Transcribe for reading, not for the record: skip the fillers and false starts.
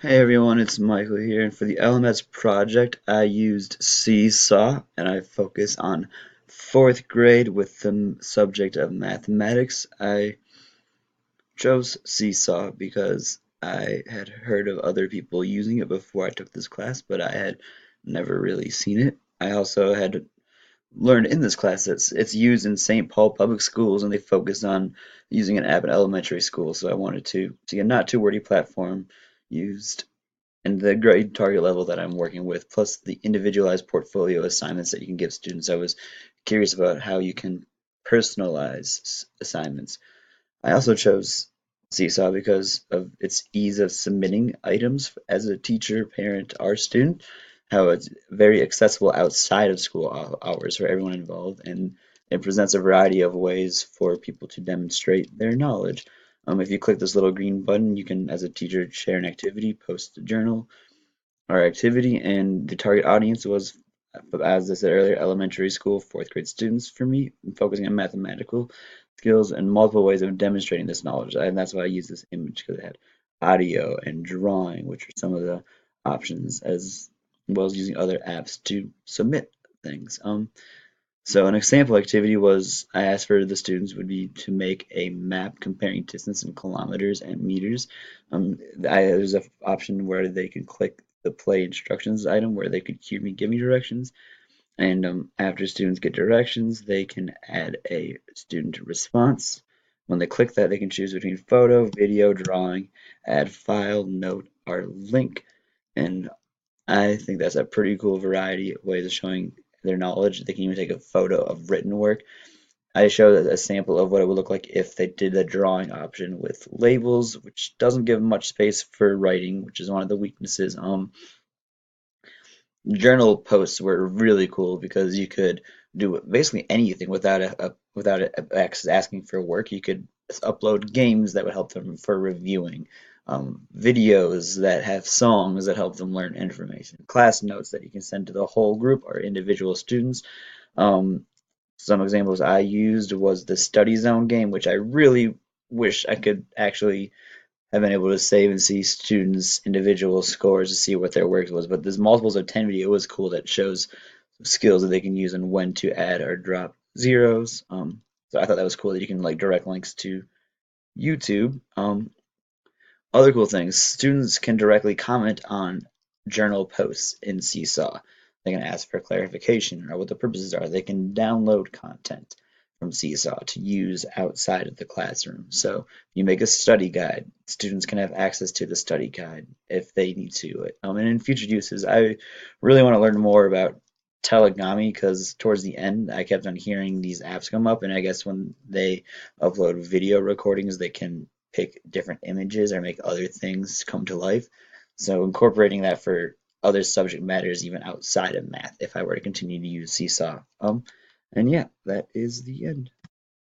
Hey everyone, it's Michael here, and for the LMS project, I used Seesaw, and I focus on fourth grade with the subject of mathematics. I chose Seesaw because I had heard of other people using it before I took this class, but I had never really seen it. I also had learned in this class that it's used in St. Paul public schools, and they focus on using an app in elementary school, so I wanted to see a not too wordy platform used and the grade target level that I'm working with, plus the individualized portfolio assignments that you can give students. I was curious about how you can personalize assignments. I also chose Seesaw because of its ease of submitting items as a teacher, parent, or student, how it's very accessible outside of school hours for everyone involved, and it presents a variety of ways for people to demonstrate their knowledge. If you click this little green button, you can, as a teacher, share an activity, post a journal, our activity, and the target audience was, as I said earlier, elementary school, fourth grade students for me, focusing on mathematical skills and multiple ways of demonstrating this knowledge. And that's why I use this image because it had audio and drawing, which are some of the options, as well as using other apps to submit things. So an example activity was I asked for the students would be to make a map comparing distance in kilometers and meters. There's an option where they could click the play instructions item where they could cue me, give me directions, and after students get directions, they can add a student response. When they click that, they can choose between photo, video, drawing, add file, note, or link, and I think that's a pretty cool variety of ways of showing their knowledge. They can even take a photo of written work. I showed a sample of what it would look like if they did the drawing option with labels, which doesn't give much space for writing, which is one of the weaknesses. Journal posts were really cool because you could do basically anything without asking for work. You could upload games that would help them for reviewing, videos that have songs that help them learn information, class notes that you can send to the whole group or individual students. Um, some examples I used was the Study Zone game, which I really wish I could actually have been able to save and see students' individual scores to see what their work was. But this multiples of 10 video was cool that shows skills that they can use and when to add or drop zeros. So I thought that was cool that you can like direct links to YouTube. Other cool things, students can directly comment on journal posts in Seesaw. They can ask for clarification or what the purposes are. They can download content from Seesaw to use outside of the classroom. So you make a study guide. Students can have access to the study guide if they need to. And in future uses, I really want to learn more about Telegami because towards the end, I kept on hearing these apps come up, and I guess when they upload video recordings, they can pick different images or make other things come to life. So incorporating that for other subject matters even outside of math if I were to continue to use Seesaw. And yeah, that is the end.